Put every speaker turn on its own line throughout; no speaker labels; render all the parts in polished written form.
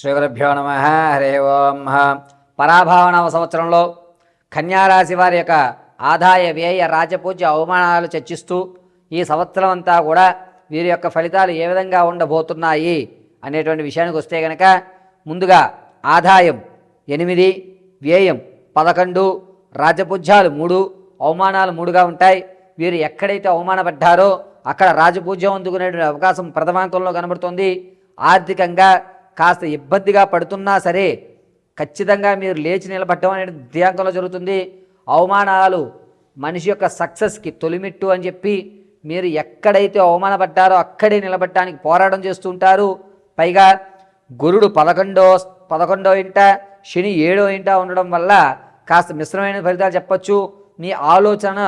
శ్రీగురుభ్యో నమ. హరి ఓం. పరాభావనామ సంవత్సరంలో కన్యారాశి వారి యొక్క ఆదాయ వ్యయ రాజపూజ్య అవమానాలు చర్చిస్తూ ఈ సంవత్సరం అంతా కూడా వీరి యొక్క ఫలితాలు ఏ విధంగా ఉండబోతున్నాయి అనేటువంటి విషయానికి వస్తే కనుక, ముందుగా ఆదాయం 8, వ్యయం 11, రాజపూజ్యాలు 3, అవమానాలు 3గా ఉంటాయి. వీరు ఎక్కడైతే అవమానపడ్డారో అక్కడ రాజపూజ్యం అందుకునేటువంటి అవకాశం ప్రథమాంకంలో కనబడుతుంది. ఆర్థికంగా కాస్త ఇబ్బందిగా పడుతున్నా సరే ఖచ్చితంగా మీరు లేచి నిలబడటం అనేది ద్వితీయాంకంలో జరుగుతుంది. అవమానాలు మనిషి యొక్క సక్సెస్కి తొలిమెట్టు అని చెప్పి మీరు ఎక్కడైతే అవమానపడ్డారో అక్కడే నిలబడటానికి పోరాటం చేస్తుంటారు. పైగా గురుడు 11వ ఇంట, శని 7వ ఇంట ఉండడం వల్ల కాస్త మిశ్రమైన ఫలితాలు చెప్పచ్చు. మీ ఆలోచన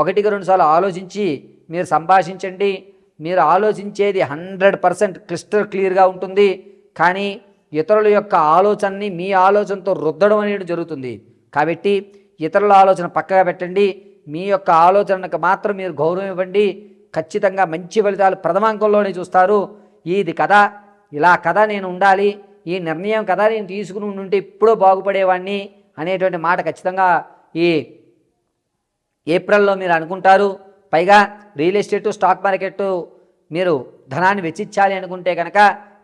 1-2 సార్లు ఆలోచించి మీరు సంభాషించండి. మీరు ఆలోచించేది 100% క్లియర్గా ఉంటుంది. కానీ ఇతరుల యొక్క ఆలోచనని మీ ఆలోచనతో రుద్దడం అనేది జరుగుతుంది. కాబట్టి ఇతరుల ఆలోచన పక్కగా పెట్టండి. మీ యొక్క ఆలోచనకు మాత్రం మీరు గౌరవం ఇవ్వండి. ఖచ్చితంగా మంచి ఫలితాలు ప్రథమాంకంలోనే చూస్తారు. ఇది కదా, ఇలా కదా నేను ఉండాలి, ఈ నిర్ణయం కదా నేను తీసుకుని ఉంటే ఇప్పుడో బాగుపడేవాడిని అనేటువంటి మాట ఖచ్చితంగా ఈ ఏప్రిల్లో మీరు అనుకుంటారు. పైగా రియల్ ఎస్టేటు, స్టాక్ మార్కెట్ మీరు ధనాన్ని వెచ్చించాలి అనుకుంటే కనుక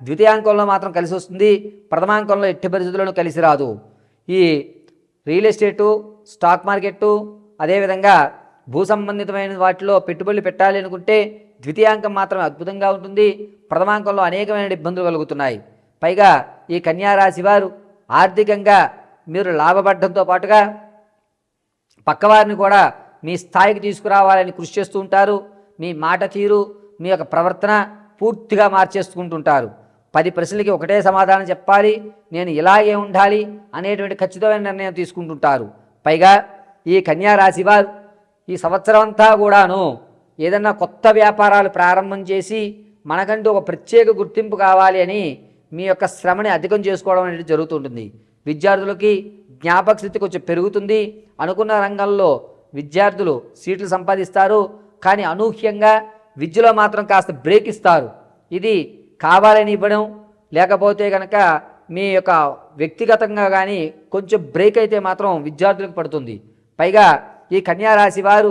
ద్వితీయాంకంలో మాత్రం కలిసి వస్తుంది. ప్రథమాంకంలో ఎట్టి పరిస్థితుల్లోనూ కలిసి రాదు. ఈ రియల్ ఎస్టేటు, స్టాక్ మార్కెట్టు, అదేవిధంగా భూ సంబంధితమైన వాటిలో పెట్టుబడులు పెట్టాలి అనుకుంటే ద్వితీయాంకం మాత్రమే అద్భుతంగా ఉంటుంది. ప్రథమాంకంలో అనేకమైన ఇబ్బందులు కలుగుతున్నాయి. పైగా ఈ కన్యారాశి వారు ఆర్థికంగా మీరు లాభపడడంతో పాటుగా పక్కవారిని కూడా మీ స్థాయికి తీసుకురావాలని కృషి చేస్తూ ఉంటారు. మీ మాట తీరు, మీ యొక్క ప్రవర్తన పూర్తిగా మార్చేసుకుంటుంటారు. 10 ప్రశ్నలకి ఒకటే సమాధానం చెప్పాలి, నేను ఇలాగే ఉండాలి అనేటువంటి ఖచ్చితమైన నిర్ణయం తీసుకుంటుంటారు. పైగా ఈ కన్యారాశి వారు ఈ సంవత్సరం అంతా కూడాను ఏదన్నా కొత్త వ్యాపారాలు ప్రారంభం చేసి మనకంటూ ఒక ప్రత్యేక గుర్తింపు కావాలి అని మీ యొక్క శ్రమని అధికం చేసుకోవడం అనేది జరుగుతుంటుంది. విద్యార్థులకి జ్ఞాపక శక్తి కొంచెం పెరుగుతుంది. అనుకున్న రంగంలో విద్యార్థులు సీట్లు సంపాదిస్తారు. కానీ అనూహ్యంగా విద్యలో మాత్రం కాస్త బ్రేక్ ఇస్తారు. ఇది కావాలని ఇవ్వడం, లేకపోతే కనుక మీ యొక్క వ్యక్తిగతంగా కానీ కొంచెం బ్రేక్ అయితే మాత్రం విద్యార్థులకు పడుతుంది. పైగా ఈ కన్యారాశి వారు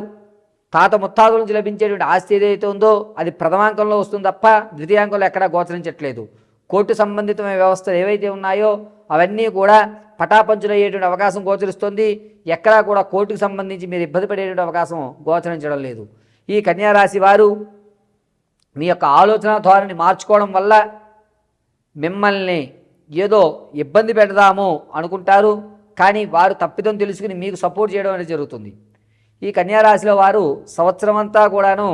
తాత ముత్తాతల నుంచి లభించేటువంటి ఆస్తి ఏదైతే ఉందో అది ప్రథమాంకంలో వస్తుంది తప్ప ద్వితీయాంకంలో ఎక్కడా గోచరించట్లేదు. కోర్టు సంబంధితమైన వ్యవస్థలు ఏవైతే ఉన్నాయో అవన్నీ కూడా పటాపంచులయ్యేటువంటి అవకాశం గోచరిస్తుంది. ఎక్కడా కూడా కోర్టుకు సంబంధించి మీరు ఇబ్బంది పడేటువంటి అవకాశం గోచరించడం లేదు. ఈ కన్యారాశి వారు మీ యొక్క ఆలోచన ధోరణిని మార్చుకోవడం వల్ల మిమ్మల్ని ఏదో ఇబ్బంది పెడదాము అనుకుంటారు. కానీ వారు తప్పిదం తెలుసుకుని మీకు సపోర్ట్ చేయడం అనేది జరుగుతుంది. ఈ కన్యారాశిలో వారు సంవత్సరం అంతా కూడాను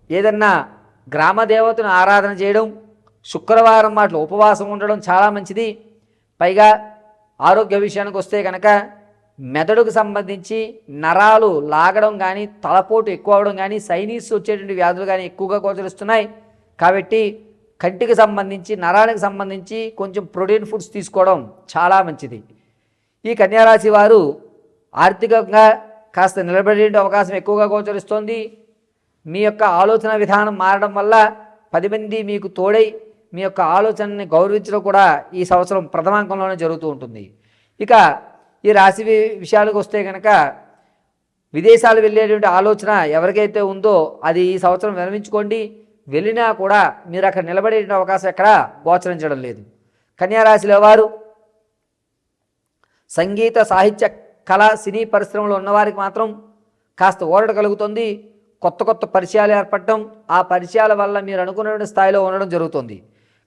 ఏదన్నా గ్రామదేవతను ఆరాధన చేయడం, శుక్రవారం మాటలు ఉపవాసం ఉండడం చాలా మంచిది. పైగా ఆరోగ్య విషయానికి వస్తే కనుక మెదడుకు సంబంధించి నరాలు లాగడం కానీ, తలపోటు ఎక్కువ అవడం కానీ, సైనీస్ వచ్చేటువంటి వ్యాధులు కానీ ఎక్కువగా గోచరిస్తున్నాయి. కాబట్టి కంటికి సంబంధించి, నరానికి సంబంధించి కొంచెం ప్రోటీన్ ఫుడ్స్ తీసుకోవడం చాలా మంచిది. ఈ కన్యారాశి వారు ఆర్థికంగా కాస్త నిలబడే అవకాశం ఎక్కువగా గోచరిస్తోంది. మీ యొక్క ఆలోచన విధానం మారడం వల్ల 10 మంది మీకు తోడై మీ యొక్క ఆలోచనని గౌరవించడం కూడా ఈ సంవత్సరం ప్రథమాంకంలోనే జరుగుతూ ఉంటుంది. ఇక ఈ రాశి విషయాలకు వస్తే కనుక విదేశాలు వెళ్ళేటువంటి ఆలోచన ఎవరికైతే ఉందో అది ఈ సంవత్సరం విరమించుకోండి. వెళ్ళినా కూడా మీరు అక్కడ నిలబడే అవకాశం ఎక్కడ గోచరించడం లేదు. కన్యారాశిలో వారు సంగీత, సాహిత్య, కళ, సినీ పరిశ్రమలో ఉన్నవారికి మాత్రం కాస్త ఊరట కలుగుతుంది. కొత్త పరిచయాలు ఏర్పడటం, ఆ పరిచయాల వల్ల మీరు అనుకున్న స్థాయిలో ఉండడం జరుగుతుంది.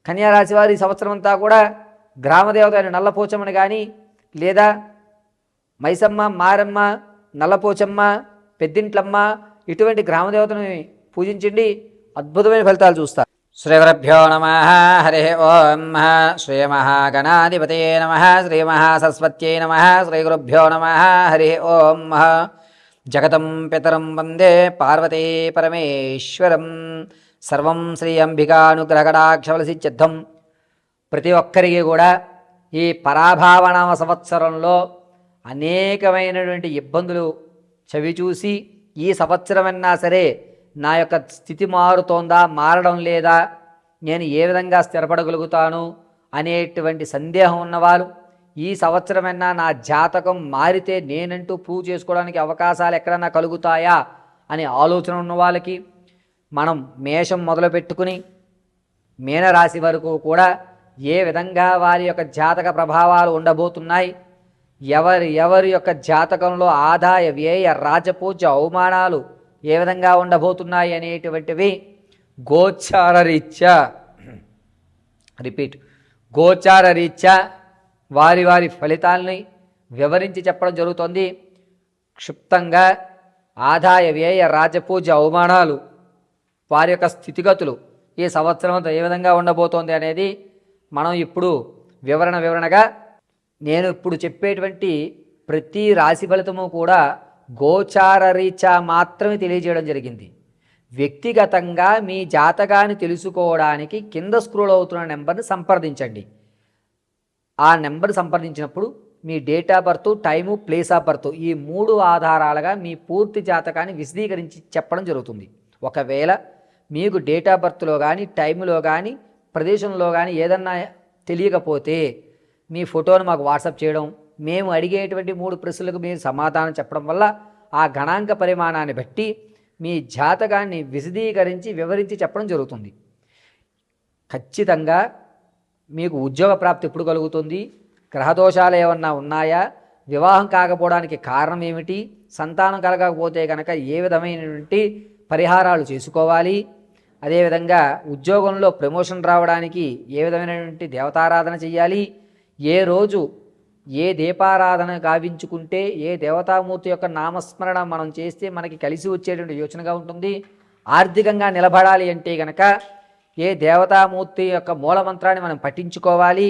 కన్యారాశి వారు ఈ సంవత్సరం అంతా కూడా గ్రామదేవత అయిన నల్లపోచమ్మని కానీ, లేదా మైసమ్మ, మారమ్మ, నల్లపోచమ్మ, పెద్దింట్లమ్మ ఇటువంటి గ్రామదేవతను పూజించండి. అద్భుతమైన ఫలితాలు చూస్తారు. శ్రీగురుభ్యో నమ. హరి ఓం. శ్రీ మహాగణాధిపతయే నమ. శ్రీ మహాసరస్వత్యై నమ. శ్రీగురుభ్యో నమ. హరి ఓం. జగతం పితరం వందే పార్వతీ పరమేశ్వరం. సర్వం శ్రీ అంబికానుగ్రహకటాక్షఫలసిద్ధ్యం. ప్రతి ఒక్కరికి కూడా ఈ పరాభావనామ సంవత్సరంలో అనేకమైనటువంటి ఇబ్బందులు చవిచూసి ఈ సంవత్సరమన్నా సరే నా యొక్క స్థితి మారుతోందా, మారడం లేదా, నేను ఏ విధంగా స్థిరపడగలుగుతాను అనేటువంటి సందేహం ఉన్నవారు, ఈ సంవత్సరమైనా నా జాతకం మారితే నేనంటూ ప్రూవ్ చేసుకోవడానికి అవకాశాలు ఎక్కడన్నా కలుగుతాయా అనే ఆలోచన ఉన్న వాళ్ళకి, మనం మేషం మొదలు పెట్టుకుని మీనరాశి వరకు కూడా ఏ విధంగా వారి యొక్క జాతక ప్రభావాలు ఉండబోతున్నాయి, ఎవరి యొక్క జాతకంలో ఆదాయ వ్యయ రాజపూజ అవమానాలు ఏ విధంగా ఉండబోతున్నాయి అనేటువంటివి గోచారరీత్యా గోచారరీత్యా వారి ఫలితాలని వివరించి చెప్పడం జరుగుతుంది. క్షిప్తంగా ఆదాయ వ్యయ రాజపూజ అవమానాలు వారి యొక్క స్థితిగతులు ఈ సంవత్సరం అంతా ఏ విధంగా ఉండబోతోంది అనేది మనం ఇప్పుడు వివరణగా నేను ఇప్పుడు చెప్పేటువంటి ప్రతి రాశి ఫలితము కూడా గోచారరీత్యా మాత్రమే తెలియజేయడం జరిగింది. వ్యక్తిగతంగా మీ జాతకాన్ని తెలుసుకోవడానికి కింద స్క్రోల్ అవుతున్న నెంబర్ని సంప్రదించండి. ఆ నెంబర్ సంప్రదించినప్పుడు మీ date of birth, time, place of birth ఈ 3 ఆధారాలుగా మీ పూర్తి జాతకాన్ని విశదీకరించి చెప్పడం జరుగుతుంది. ఒకవేళ మీకు డేట్ ఆఫ్ బర్త్లో కానీ, టైంలో కానీ, ప్రదేశంలో కానీ ఏదన్నా తెలియకపోతే మీ ఫోటోను మాకు వాట్సాప్ చేయడం, మేము అడిగేటువంటి 3 ప్రశ్నలకు మీరు సమాధానం చెప్పడం వల్ల ఆ గణాంక పరిమాణాన్ని బట్టి మీ జాతకాన్ని విశదీకరించి వివరించి చెప్పడం జరుగుతుంది. ఖచ్చితంగా మీకు ఉద్యోగ ప్రాప్తి ఎప్పుడు కలుగుతుంది, గ్రహదోషాలు ఏమన్నా ఉన్నాయా, వివాహం కాకపోవడానికి కారణం ఏమిటి, సంతానం కలగకపోతే కనుక ఏ విధమైనటువంటి పరిహారాలు చేసుకోవాలి, అదేవిధంగా ఉద్యోగంలో ప్రమోషన్ రావడానికి ఏ విధమైనటువంటి దేవతారాధన చేయాలి, ఏ రోజు ఏ దీపారాధన గావించుకుంటే ఏ దేవతామూర్తి యొక్క నామస్మరణ మనం చేస్తే మనకి కలిసి వచ్చేటువంటి యోచనగా ఉంటుంది, ఆర్థికంగా నిలబడాలి అంటే కనుక ఏ దేవతామూర్తి యొక్క మూలమంత్రాన్ని మనం పఠించుకోవాలి,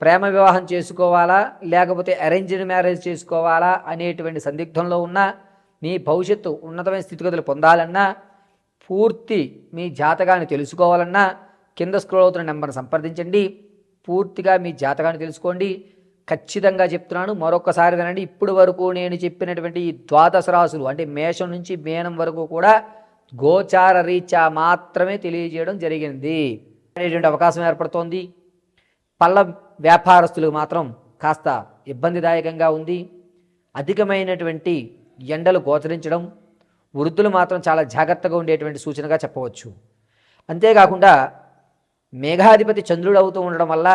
ప్రేమ వివాహం చేసుకోవాలా లేకపోతే అరేంజ్డ్ మ్యారేజ్ చేసుకోవాలా అనేటువంటి సందిగ్ధంలో ఉన్న మీ భవిష్యత్తు ఉన్నతమైన స్థితిగతులు పొందాలన్నా, పూర్తి మీ జాతకాన్ని తెలుసుకోవాలన్నా కింద స్క్రోల్ అవుతున్న నెంబర్ని సంప్రదించండి. పూర్తిగా మీ జాతకాన్ని తెలుసుకోండి. ఖచ్చితంగా చెప్తున్నాను, మరొకసారి వినండి. ఇప్పుడు వరకు నేను చెప్పినటువంటి ఈ ద్వాదశ రాశులు అంటే మేషం నుంచి మీనం వరకు కూడా గోచార రీత్యా మాత్రమే తెలియజేయడం జరిగింది అనేటువంటి అవకాశం ఏర్పడుతోంది. పళ్ళ వ్యాపారస్తులకు మాత్రం కాస్త ఇబ్బందిదాయకంగా ఉంది. అధికమైనటువంటి ఎండలు గోచరించడం, వృద్ధులు మాత్రం చాలా జాగ్రత్తగా ఉండేటువంటి సూచనగా చెప్పవచ్చు. అంతేకాకుండా మేఘాధిపతి చంద్రుడు అవుతూ ఉండడం వల్ల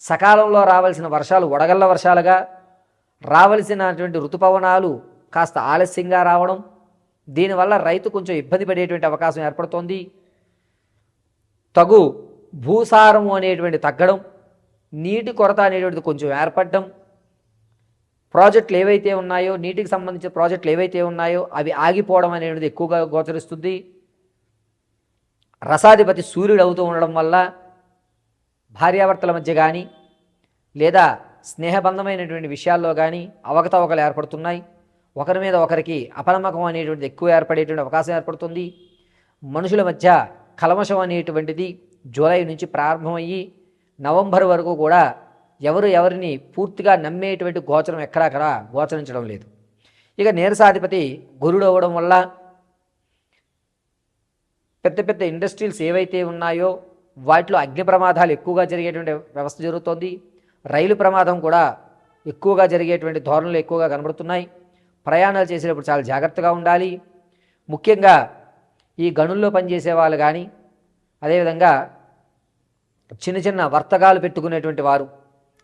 సకాలంలో రావాల్సిన వర్షాలు వడగళ్ల వర్షాలుగా, రావలసినటువంటి ఋతుపవనాలు కాస్త ఆలస్యంగా రావడం, దీనివల్ల రైతు కొంచెం ఇబ్బంది పడేటువంటి అవకాశం ఏర్పడుతోంది. తగు భూసారము అనేటువంటి తగ్గడం, నీటి కొరత అనేటువంటిది కొంచెం ఏర్పడడం, ప్రాజెక్టులు ఏవైతే ఉన్నాయో నీటికి సంబంధించిన ప్రాజెక్టులు ఏవైతే ఉన్నాయో అవి ఆగిపోవడం అనేటువంటిది ఎక్కువగా గోచరిస్తుంది. రసాధిపతి సూర్యుడు అవుతూ ఉండడం వల్ల భార్యాభర్తల మధ్య కానీ లేదా స్నేహబంధమైనటువంటి విషయాల్లో కానీ అవకతవకలు ఏర్పడుతున్నాయి. ఒకరి మీద ఒకరికి అపనమ్మకం అనేటువంటిది ఎక్కువ ఏర్పడేటువంటి అవకాశం ఏర్పడుతుంది. మనుషుల మధ్య కల్మషం అనేటువంటిది జూలై నుంచి ప్రారంభమయ్యి నవంబర్ వరకు కూడా ఎవరిని పూర్తిగా నమ్మేటువంటి గోచరం ఎక్కడక్కడ గోచరించడం లేదు. ఇక నీరసాధిపతి గురుడు అవ్వడం వల్ల పెద్ద పెద్ద ఇండస్ట్రీస్ ఏవైతే ఉన్నాయో వాటిలో అగ్ని ప్రమాదాలు ఎక్కువగా జరిగేటువంటి వ్యవస్థ జరుగుతోంది. రైలు ప్రమాదం కూడా ఎక్కువగా జరిగేటువంటి ధోరణులు ఎక్కువగా కనబడుతున్నాయి. ప్రయాణాలు చేసేటప్పుడు చాలా జాగ్రత్తగా ఉండాలి. ముఖ్యంగా ఈ గనుల్లో పనిచేసే వాళ్ళు కానీ, అదేవిధంగా చిన్న చిన్న వర్తకాలు పెట్టుకునేటువంటి వారు,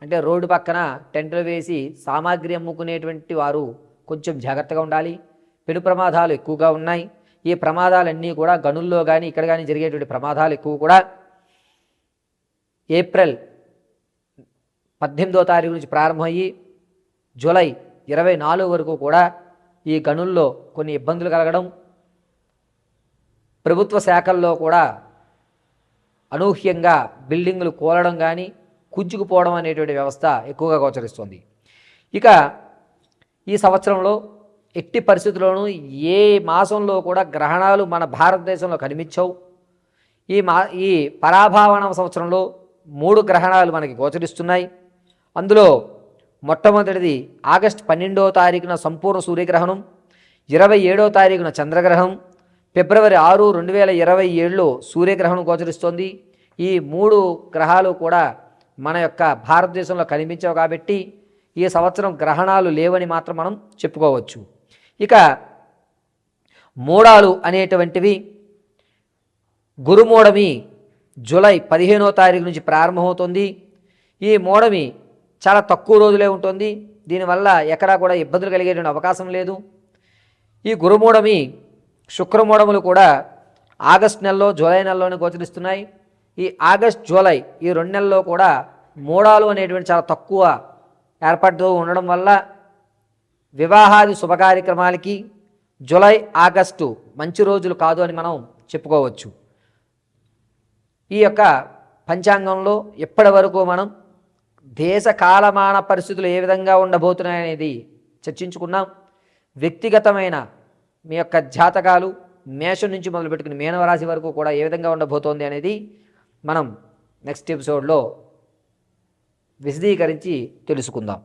అంటే రోడ్డు పక్కన టెంట్లు వేసి సామాగ్రి అమ్ముకునేటువంటి వారు కొంచెం జాగ్రత్తగా ఉండాలి. పెను ప్రమాదాలు ఎక్కువగా ఉన్నాయి. ఈ ప్రమాదాలన్నీ కూడా గనుల్లో కానీ ఇక్కడ కానీ జరిగేటువంటి ప్రమాదాలు ఎక్కువ కూడా ఏప్రిల్ 18వ తారీఖు నుంచి ప్రారంభమయ్యి జూలై 24 వరకు కూడా ఈ గనుల్లో కొన్ని ఇబ్బందులు కలగడం, ప్రభుత్వ శాఖల్లో కూడా అనూహ్యంగా బిల్డింగులు కూలడం కానీ కుంచుకుపోవడం అనేటువంటి వ్యవస్థ ఎక్కువగా గోచరిస్తుంది. ఇక ఈ సంవత్సరంలో ఎట్టి పరిస్థితుల్లోనూ ఏ మాసంలో కూడా గ్రహణాలు మన భారతదేశంలో కనిపించవు. ఈ పరాభావన సంవత్సరంలో 3 గ్రహణాలు మనకి గోచరిస్తున్నాయి. అందులో మొట్టమొదటిది ఆగస్టు 12వ తారీఖున సంపూర్ణ సూర్యగ్రహణం, 27వ తారీఖున చంద్రగ్రహణం, ఫిబ్రవరి 6, 2027లో సూర్యగ్రహణం గోచరిస్తోంది. ఈ 3 గ్రహాలు కూడా మన యొక్క భారతదేశంలో కనిపించవు కాబట్టి ఈ సంవత్సరం గ్రహణాలు లేవని మాత్రం మనం చెప్పుకోవచ్చు. ఇక మూడాలు అనేటువంటివి గురుమూఢమి జూలై 15వ తారీఖు నుంచి ప్రారంభమవుతుంది. ఈ మూఢమి చాలా తక్కువ రోజులే ఉంటుంది. దీనివల్ల ఎక్కడా కూడా ఇబ్బందులు కలిగేటువంటి అవకాశం లేదు. ఈ గురుమూఢమి శుక్రమూఢములు కూడా ఆగస్టు నెలలో జూలై నెలలోనే గోచరిస్తున్నాయి. ఈ ఆగస్ట్ జూలై ఈ 2 నెలల్లో కూడా మూడాలు అనేటువంటి చాలా తక్కువ ఏర్పడుతూ ఉండడం వల్ల వివాహాది శుభకార్యక్రమాలకి జూలై ఆగస్టు మంచి రోజులు కాదు అని మనం చెప్పుకోవచ్చు. ఈ యొక్క పంచాంగంలో ఇప్పటి వరకు మనం దేశ కాలమాన పరిస్థితులు ఏ విధంగా ఉండబోతున్నాయనేది చర్చించుకున్నాం. వ్యక్తిగతమైన మీ యొక్క జాతకాలు మేషం నుంచి మొదలుపెట్టుకుని మీనరాశి వరకు కూడా ఏ విధంగా ఉండబోతోంది అనేది మనం నెక్స్ట్ ఎపిసోడ్లో విశదీకరించి తెలుసుకుందాం.